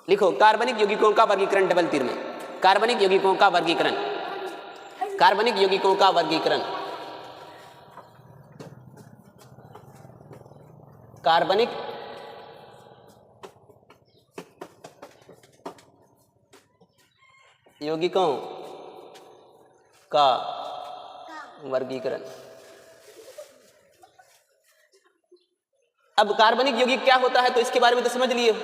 लिखो कार्बनिक यौगिकों का वर्गीकरण डबल तीर में, कार्बनिक यौगिकों का वर्गीकरण, कार्बनिक यौगिकों का वर्गीकरण, कार्बनिक यौगिकों का वर्गीकरण। अब कार्बनिक यौगिक क्या होता है तो इसके बारे में तो समझ लिए हो।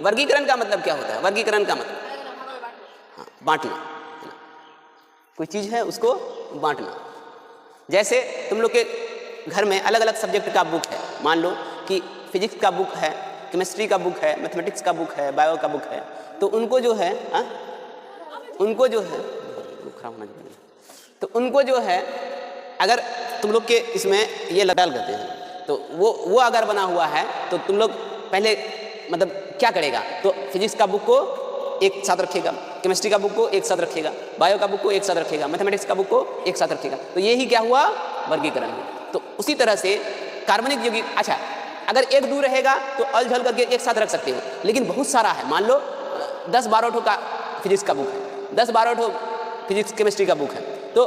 वर्गीकरण का मतलब क्या होता है? वर्गीकरण का मतलब हाँ, बांटना, है ना? कोई चीज है उसको बांटना। जैसे तुम लोग के घर में अलग अलग सब्जेक्ट का बुक है, मान लो कि फिजिक्स का बुक है, केमिस्ट्री का बुक है, मैथमेटिक्स का बुक है, बायो का बुक है, तो उनको जो है उनको जो है तो उनको जो है अगर तुम लोग के इसमें ये डाल करते हैं तो वो अगर बना हुआ है तो तुम लोग पहले मतलब क्या करेगा, तो फिजिक्स का बुक को एक साथ रखेगा, केमिस्ट्री का बुक को एक साथ रखेगा, बायो का बुक को एक साथ रखेगा, मैथमेटिक्स का बुक को एक साथ रखेगा। तो ये ही क्या हुआ? वर्गीकरण हुआ। तो उसी तरह से कार्बनिक यौगिक, अच्छा अगर एक दूर रहेगा तो अलझल करके एक साथ रख सकते हो, लेकिन बहुत सारा है, मान लो 10-12 ठो का फिजिक्स का बुक है, 10-12 ठो फिजिक्स केमिस्ट्री का बुक है, तो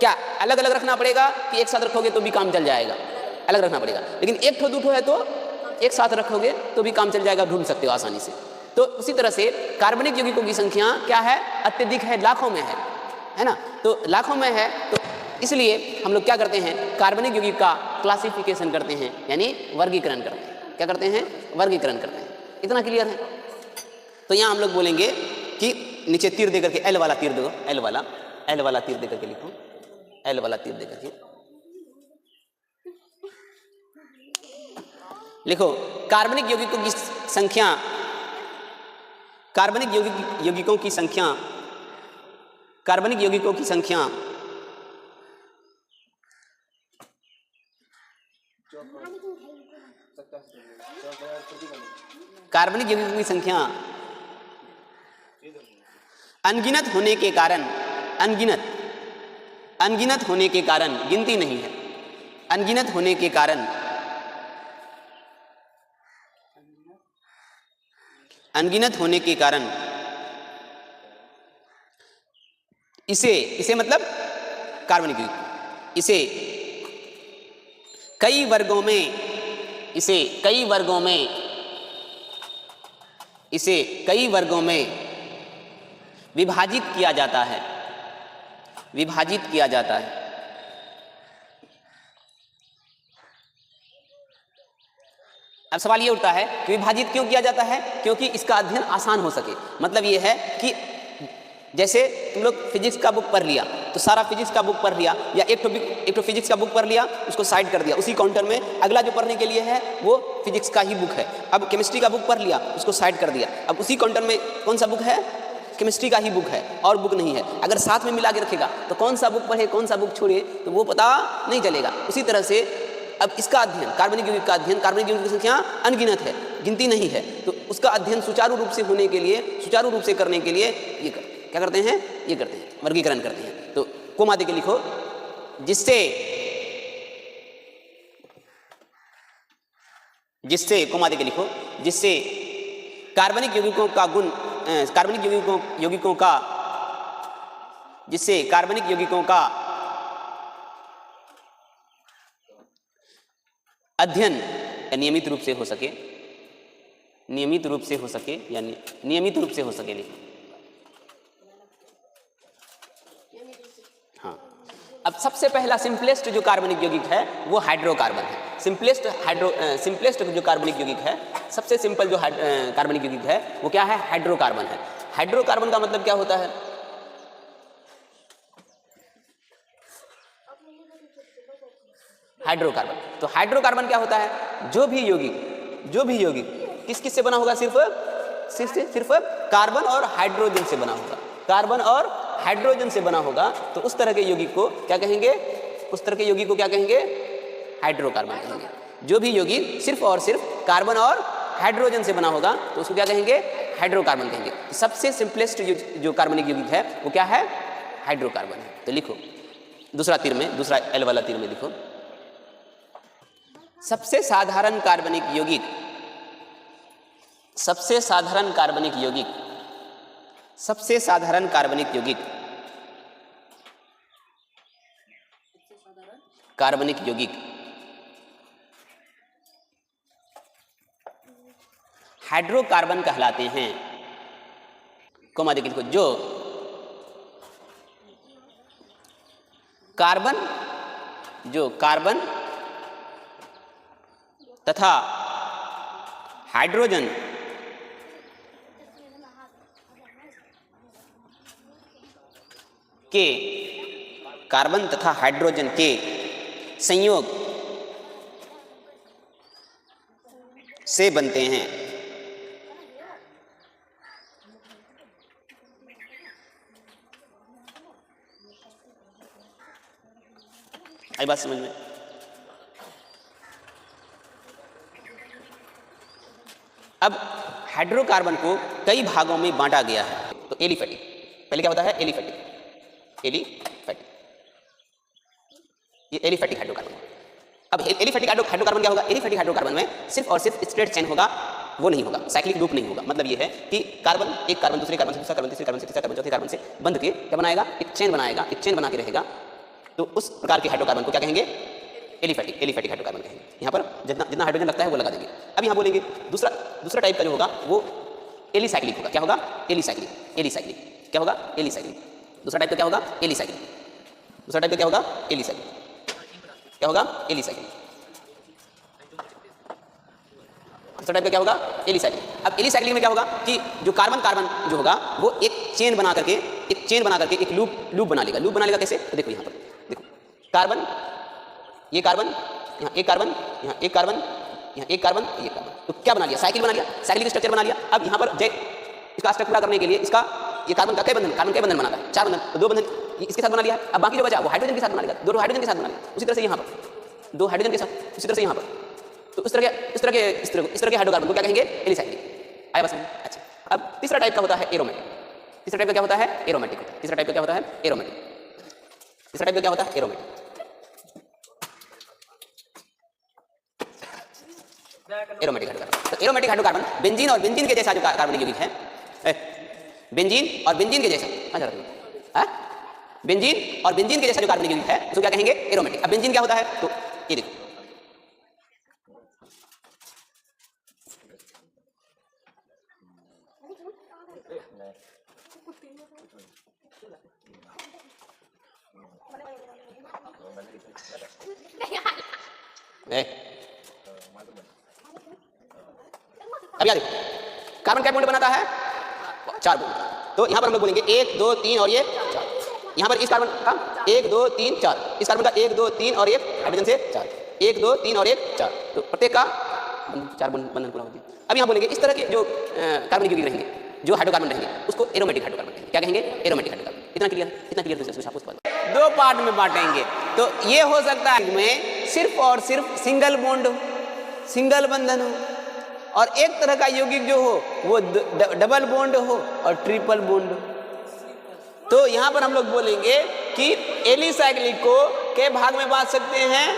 क्या अलग अलग रखना पड़ेगा कि एक साथ रखोगे तो भी काम चल जाएगा? अलग रखना पड़ेगा। लेकिन एक ठो दो ठो है तो एक साथ रखोगे तो भी काम चल जाएगा, ढूंढ सकते हो आसानी से। तो उसी तरह से कार्बनिक यौगिकों की संख्या क्या है? अत्यधिक है, लाखों में है ना? तो लाखों में है, तो इसलिए हम लोग क्या करते हैं, कार्बनिक यौगिक का क्लासिफिकेशन करते हैं, यानी वर्गीकरण करते हैं। क्या करते हैं? वर्गीकरण करते हैं। इतना क्लियर है? तो यहाँ हम लोग बोलेंगे कि नीचे तीर देकर के, एल वाला तीर देखो, एल वाला तीर देकर के लिखो, एल वाला तीर देकर के लिखो कार्बनिक यौगिकों की संख्या, कार्बनिक यौगिकों की संख्या, कार्बनिक यौगिकों की संख्या कार्बनिक यौगिकों की संख्या अनगिनत होने के कारण, अनगिनत होने के कारण, गिनती नहीं है, अनगिनत होने के कारण, अनगिनत होने के कारण इसे मतलब कार्बनिक यौगिक, इसे कई वर्गों में, इसे कई वर्गों में, इसे कई वर्गों में विभाजित किया जाता है, विभाजित किया जाता है। अब सवाल ये उठता है कि विभाजित क्यों किया जाता है? क्योंकि इसका अध्ययन आसान हो सके। मतलब ये है कि जैसे तुम लोग फिजिक्स का बुक पढ़ लिया तो सारा फिजिक्स का बुक पढ़ लिया, या एक तो फिजिक्स का बुक पढ़ लिया, उसको साइड कर दिया, उसी काउंटर में अगला जो पढ़ने के लिए है वो फिजिक्स का ही बुक है। अब केमिस्ट्री का बुक पढ़ लिया, उसको साइड कर दिया, अब उसी काउंटर में कौन सा बुक है? केमिस्ट्री का ही बुक है, और बुक नहीं है। अगर साथ में मिला के रखेगा तो कौन सा बुक पढ़े कौन सा बुक छोड़े तो वो पता नहीं चलेगा। उसी तरह से अब इसका अध्ययन, कार्बनिक यौगिक का अध्ययन, कार्बनिक यौगिक की संख्या अनगिनत है, गिनती नहीं है, तो उसका अध्ययन सुचारू रूप से होने के लिए, सुचारू रूप से करने के लिए क्या करते हैं? ये करते हैं, वर्गीकरण करते हैं। तो कोमा दे के लिखो, जिससे कोमा दे के लिखो, जिससे कार्बनिक यौगिकों का गुण, कार्बनिक यौगिकों का, जिससे कार्बनिक यौगिकों का अध्ययन नियमित रूप से हो सके, नियमित रूप से हो सके, यानी नियमित रूप से हो सके। लिखो हाँ। अब सबसे पहला सिंपलेस्ट जो कार्बनिक यौगिक है वो हाइड्रोकार्बन है। सिंपलेस्ट जो कार्बनिक यौगिक है, सबसे सिंपल जो कार्बनिक यौगिक है वो क्या है? हाइड्रोकार्बन है। हाइड्रोकार्बन का मतलब क्या होता है? हाइड्रोकार्बन। तो हाइड्रोकार्बन क्या होता है? जो भी यौगिक किस किस से बना होगा? सिर्फ कार्बन और हाइड्रोजन से बना होगा, कार्बन और हाइड्रोजन से बना होगा। तो उस तरह के यौगिक को क्या कहेंगे? उस तरह के यौगिक को क्या कहेंगे? हाइड्रोकार्बन कहेंगे। जो भी यौगिक सिर्फ और सिर्फ कार्बन और हाइड्रोजन से बना होगा तो उसको क्या कहेंगे? हाइड्रोकार्बन कहेंगे। तो सबसे सिंपलेस्ट जो कार्बनिक यौगिक है वो क्या है? हाइड्रोकार्बन है। तो लिखो दूसरा तीर में, दूसरा एल वाला तीर में लिखो, सबसे साधारण कार्बनिक यौगिक, सबसे साधारण कार्बनिक यौगिक, सबसे साधारण कार्बनिक यौगिक, कार्बनिक यौगिक हाइड्रोकार्बन कहलाते हैं। कोमा देखिए इसको, जो कार्बन तथा हाइड्रोजन के, कार्बन तथा हाइड्रोजन के संयोग से बनते हैं। आई बात समझ में? अब हाइड्रोकार्बन को कई भागों में बांटा गया है। तो एलिफैटिक, पहले क्या होता है? एलिफैटिक, ये एलिफैटिक हाइड्रोकार्बन। अब एलिफैटिक हाइड्रोकार्बन क्या होगा? एलिफैटिक हाइड्रोकार्बन में सिर्फ और सिर्फ स्ट्रेट चेन होगा, वो नहीं होगा, साइक्लिक लूप नहीं होगा। मतलब ये है कि कार्बन, एक कार्बन दूसरे कार्बन से, दूसरा कार्बन, तीसरे कार्बन से, तीसरा कार्बन, चौथे कार्बन से बंध के क्या बनाएगा? एक चेन बनाएगा, एक चेन बना के रहेगा। तो उस प्रकार के हाइड्रोकार्बन को क्या कहेंगे? एलिफैटिक हाइड्रोकार्बन कहेंगे। यहाँ पर जितना हाइड्रोजन लगता है वो लगा देंगे। अब यहाँ बोलेंगे दूसरा टाइप का जो होगा वो एलिसाइक्लिक होगा। क्या होगा? एलिसाइक्लिक। क्या होगा? एलिसाइक्लिक। दूसरा टाइप का क्या होगा? एलिसाइक्लिक। दूसरा टाइप का क्या होगा? एलिसाइक्लिक। क्या होगा? एलिसाइक्लिक। दूसरा टाइप का क्या होगा? एलिसाइक्लिक। अब एलिसाइक्लिक में क्या होगा कि जो कार्बन जो होगा वो एक चेन बना करके एक लूप बना लेगा। लूप बना लेगा कैसे? तो देखो यहाँ पर, देखो कार्बन, ये कार्बन, यहाँ एक कार्बन, यहाँ एक कार्बन, यहाँ एक कार्बन, ये कार्बन। तो क्या बना लिया? साइकिल बना लिया, साइकिल स्ट्रक्चर बना लिया। अब यहाँ पर इसका स्ट्रक्चर पूरा करने के लिए इसका ये कार्बन का कई बंधन बनाता है? 4 बंधन। तो 2 बंधन इसके साथ बना लिया है। अब बाकी जो बचा वो हाइड्रोजन के साथ बना लेगा, 2 हाइड्रोजन के साथ बना लेगा। उसी तरह से यहाँ पर 2 हाइड्रोजन के साथ, उसी तरह से यहाँ पर। तो इस तरह के हाइड्रोकार्बन को क्या कहेंगे? एलिसाइक्लिक। आया बस में? अच्छा, अब तीसरा टाइप का होता है एरोमेटिक। तीसरा टाइप का क्या होता है? एरोमेटिक। तीसरा टाइप का क्या होता है? एरोमेटिक। तीसरा टाइप का क्या होता है? एरोमेटिक। Aromatic hydrocarbon. तो एरोमेटिक हाइड्रोकार्बन बेंजीन और बेंजीन के जैसा जो कार्बनिक यौगिक है, बेंजीन और बेंजीन के जैसा, बेंजीन और बेंजीन के जैसा जो कार्बनिक यौगिक है उसको क्या कहेंगे? एरोमेटिक। अब बेंजीन क्या होता है? तो ये देखो, अब याद देखो, कार्बन क्या बॉन्ड बनाता है? 4 बॉन्ड। तो यहां पर हम लोग बोलेंगे 1 2 3 और ये 4। यहां पर इस कार्बन का 1 2 3 4, इस कार्बन का 1 2 3 और 1 हाइड्रोजन से 4, 1 2 3 और 1 4। तो प्रत्येक का 4 बंधन पूरा हो गया। अब यहां बोलेंगे इस तरह के जो कार्बनिक यौगिक रहेंगे, जो हाइड्रोकार्बन रहेंगे, उसको एरोमेटिक हाइड्रोकार्बन कहेंगे। क्या कहेंगे? Aromatic hydrocarbon. इतना क्लियर तो 2 पार्ट में बांटेंगे। तो ये हो सकता है में सिर्फ और सिर्फ सिंगल बॉन्ड हो, सिंगल बंधन हो, और एक तरह का यौगिक जो हो वो डबल बॉन्ड हो और ट्रिपल बॉन्ड हो। तो यहाँ पर हम लोग बोलेंगे कि एलिसाइक्लिक को के भाग में बांट सकते हैं,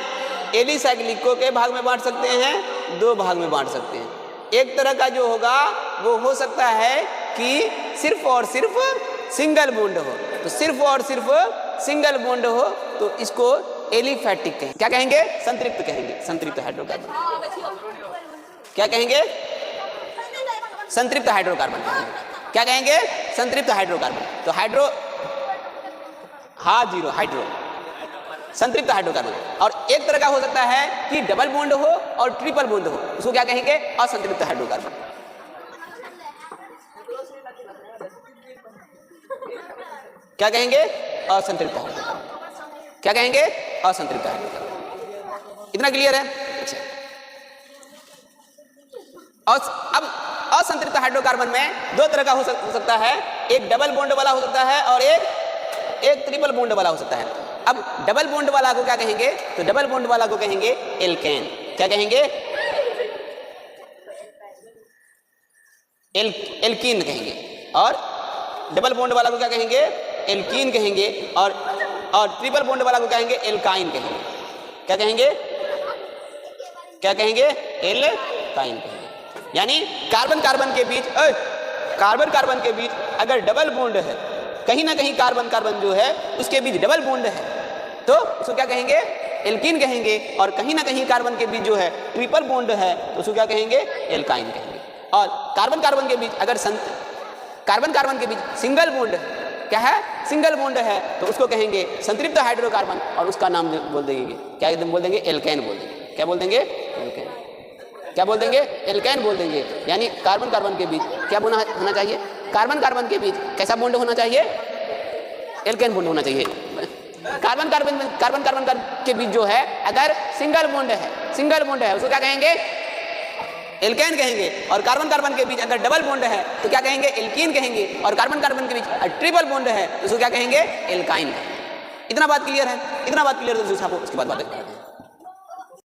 एलिसाइक्लिक को के भाग में बांट सकते हैं, 2 भाग में बांट सकते हैं। एक तरह का जो होगा वो हो सकता है कि सिर्फ और सिर्फ सिंगल बॉन्ड हो। तो सिर्फ और सिर्फ सिंगल बॉन्ड हो तो इसको एलिफैटिक कहेंगे। क्या कहेंगे? संतृप्त कहेंगे। संतृप्त हाइड्रोकार्बन। क्या कहेंगे? संतृप्त हाइड्रोकार्बन। क्या कहेंगे? संतृप्त हाइड्रोकार्बन। तो हाइड्रो संतृप्त हाइड्रोकार्बन। और एक तरह का हो सकता है कि डबल बॉन्ड हो और ट्रिपल बॉन्ड हो, उसको क्या कहेंगे? असंतृप्त हाइड्रोकार्बन। क्या कहेंगे? असंतृप्त हाइड्रोकार्बन। क्या कहेंगे? असंतृप्त हाइड्रोकार्बन। इतना क्लियर है? अच्छा, और अब असंतृप्त हाइड्रोकार्बन में 2 तरह का हो सकता है, एक डबल बॉन्ड वाला हो सकता है और एक ट्रिपल बॉन्ड वाला हो सकता है। अब डबल बॉन्ड वाला को क्या कहेंगे? तो डबल बॉन्ड वाला को कहेंगे एल्केन। क्या कहेंगे? एल्कीन कहेंगे। और डबल बॉन्ड वाला को क्या कहेंगे? एल्कीन कहेंगे। और ट्रिपल बॉन्ड वाला को कहेंगे एल्काइन कहेंगे। क्या कहेंगे? क्या कहेंगे? एल्काइन कहेंगे। यानी कार्बन कार्बन के बीच कार्बन कार्बन के बीच अगर डबल बॉन्ड है, कहीं ना कहीं कार्बन कार्बन जो है उसके बीच डबल बॉन्ड है, तो उसको क्या कहेंगे? एल्कीन कहेंगे। और कहीं ना कहीं कार्बन के बीच जो है ट्रिपल बॉन्ड है, तो उसको क्या कहेंगे? एल्काइन कहेंगे। और कार्बन कार्बन के बीच अगर कार्बन कार्बन के बीच सिंगल बॉन्ड है, क्या है? सिंगल बॉन्ड है, तो उसको कहेंगे संतृप्त हाइड्रोकार्बन, और उसका नाम बोल देंगे, क्या एकदम बोल देंगे? एल्केन बोल देंगे। क्या बोल देंगे? एल्केन। क्या बोल देंगे? एल्केन बोल देंगे। यानी कार्बन कार्बन के बीच क्या होना चाहिए? कार्बन कार्बन के बीच कैसा बॉन्ड होना चाहिए? एल्केन बॉन्ड होना चाहिए। कार्बन कार्बन के बीच जो है अगर सिंगल बॉन्ड है उसको क्या कहेंगे? एल्केन कहेंगे। और कार्बन कार्बन के बीच अगर डबल बॉन्ड है तो क्या कहेंगे? एल्कीन कहेंगे। और कार्बन कार्बन के बीच ट्रिपल बॉन्ड है तो उसको क्या कहेंगे? एल्काइन। इतना बात क्लियर है? इतना बात क्लियर है तो उसके बाद बात